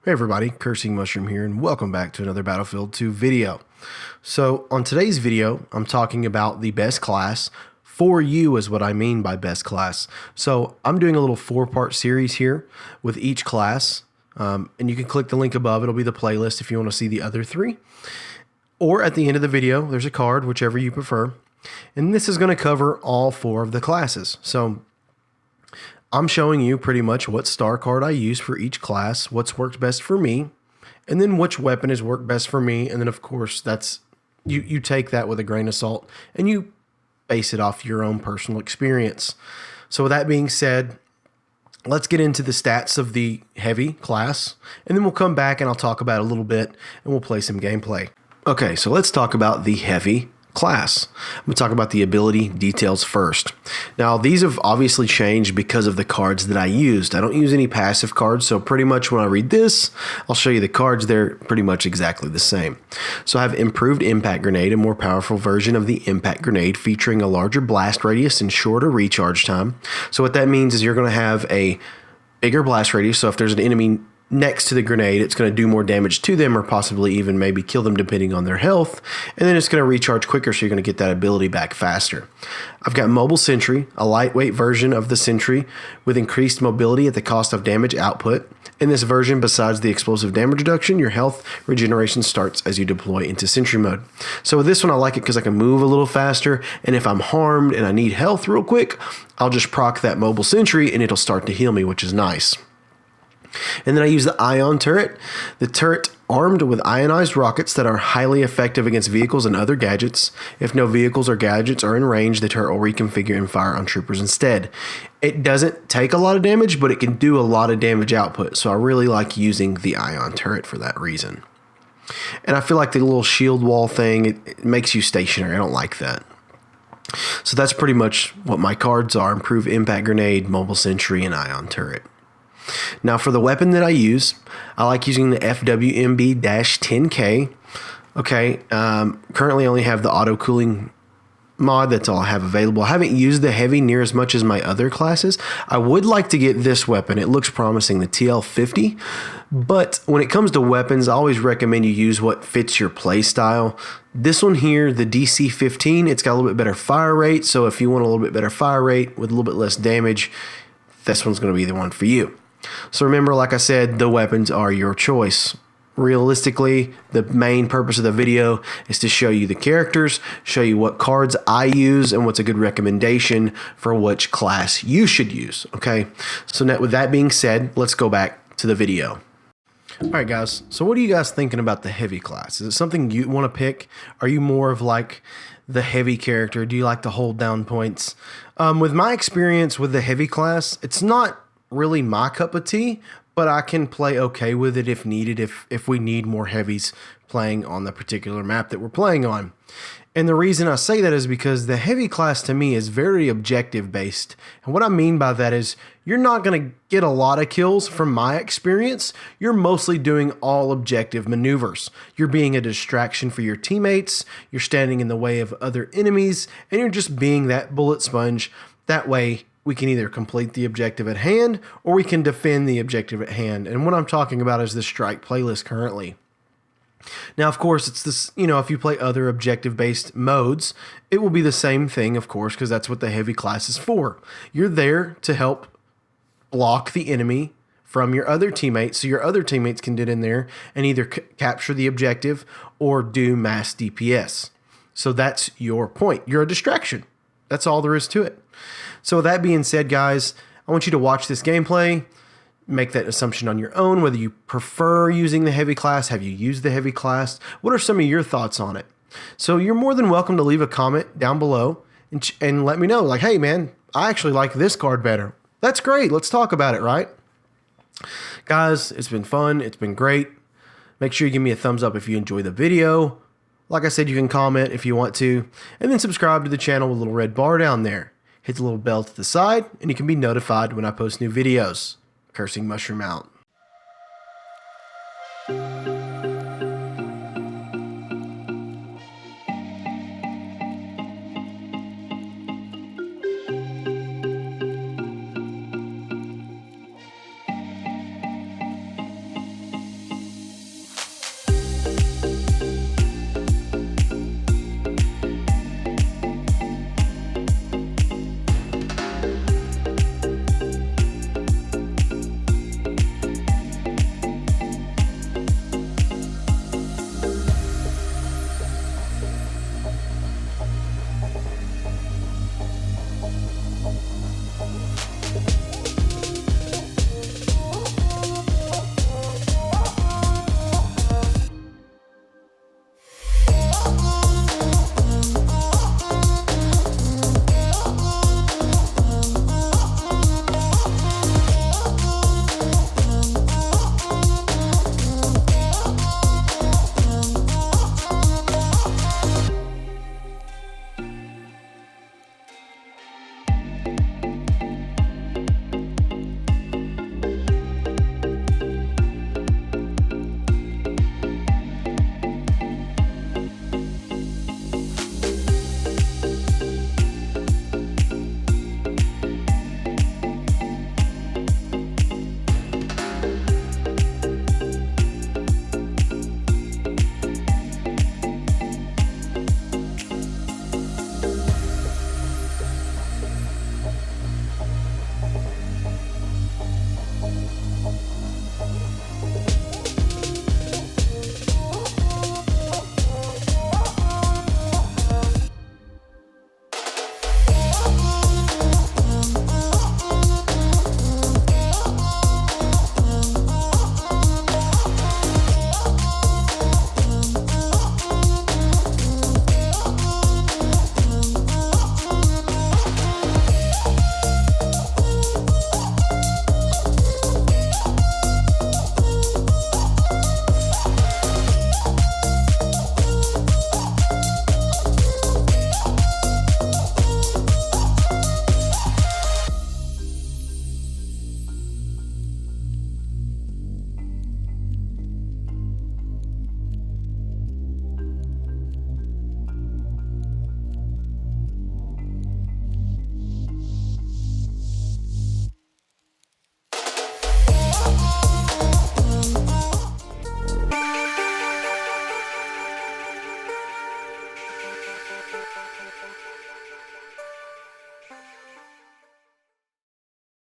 Hey everybody, Cursing Mushroom here, and welcome back to another Battlefield 2 video. So on today's video, I'm talking about the best class. For you is what I mean by best class. So I'm doing a little 4-part series here with each class, and you can click the link above. It'll be the playlist if you want to see the other 3. Or at the end of the video, there's a card, whichever you prefer. And this is going to cover all 4 of the classes. So I'm showing you pretty much what star card I use for each class, what's worked best for me, and then which weapon has worked best for me. And then of course that's you take that with a grain of salt and you base it off your own personal experience. So with that being said, let's get into the stats of the heavy class, and then we'll come back and I'll talk about it a little bit and we'll play some gameplay. Okay, so let's talk about the heavy class. I'm going to talk about the ability details first. Now, these have obviously changed because of the cards that I used. I don't use any passive cards, so pretty much when I read this, I'll show you the cards. They're pretty much exactly the same. So I have improved impact grenade, a more powerful version of the impact grenade featuring a larger blast radius and shorter recharge time. So what that means is you're going to have a bigger blast radius. So if there's an enemy next to the grenade, it's going to do more damage to them or possibly even maybe kill them depending on their health. And then it's going to recharge quicker, so you're going to get that ability back faster. I've got Mobile Sentry, a lightweight version of the Sentry with increased mobility at the cost of damage output. In this version, besides the explosive damage reduction, your health regeneration starts as you deploy into Sentry mode. So with this one, I like it because I can move a little faster, and if I'm harmed and I need health real quick, I'll just proc that Mobile Sentry and it'll start to heal me, which is nice. And then I use the Ion Turret. The turret armed with ionized rockets that are highly effective against vehicles and other gadgets. If no vehicles or gadgets are in range, the turret will reconfigure and fire on troopers instead. It doesn't take a lot of damage, but it can do a lot of damage output. So I really like using the Ion Turret for that reason. And I feel like the little shield wall thing, it makes you stationary. I don't like that. So that's pretty much what my cards are: Improved Impact Grenade, Mobile Sentry, and Ion Turret. Now for the weapon that I use, I like using the FWMB-10K. Okay, currently I only have the auto cooling mod. That's all I have available. I haven't used the heavy near as much as my other classes. I would like to get this weapon. It looks promising, the TL50. But when it comes to weapons, I always recommend you use what fits your play style. This one here, the DC-15, it's got a little bit better fire rate. So if you want a little bit better fire rate with a little bit less damage, this one's going to be the one for you. So remember, like I said, the weapons are your choice. Realistically, the main purpose of the video is to show you the characters, show you what cards I use, and what's a good recommendation for which class you should use. Okay, so now with that being said, let's go back to the video. All right, guys, so what are you guys thinking about the heavy class? Is it something you want to pick? Are you more of like the heavy character? Do you like to hold down points? With my experience with the heavy class, it's not really my cup of tea, but I can play okay with it if needed, if we need more heavies playing on the particular map that we're playing on. And the reason I say that is because the heavy class to me is very objective based. And what I mean by that is you're not going to get a lot of kills from my experience. You're mostly doing all objective maneuvers. You're being a distraction for your teammates. You're standing in the way of other enemies, and you're just being that bullet sponge. That way we can either complete the objective at hand or we can defend the objective at hand. And what I'm talking about is the strike playlist currently. Now, of course, it's this, if you play other objective-based modes, it will be the same thing, of course, because that's what the heavy class is for. You're there to help block the enemy from your other teammates, so your other teammates can get in there and either capture the objective or do mass DPS. So that's your point. You're a distraction. That's all there is to it. So with that being said, guys, I want you to watch this gameplay, make that assumption on your own, whether you prefer using the heavy class. Have you used the heavy class? What are some of your thoughts on it? So you're more than welcome to leave a comment down below and let me know, like, hey man, I actually like this card better. That's great. Let's talk about it, right? Guys, it's been fun. It's been great. Make sure you give me a thumbs up if you enjoy the video. Like I said, you can comment if you want to, and then subscribe to the channel with a little red bar down there. Hit the little bell to the side, and you can be notified when I post new videos. Cursing Mushroom out.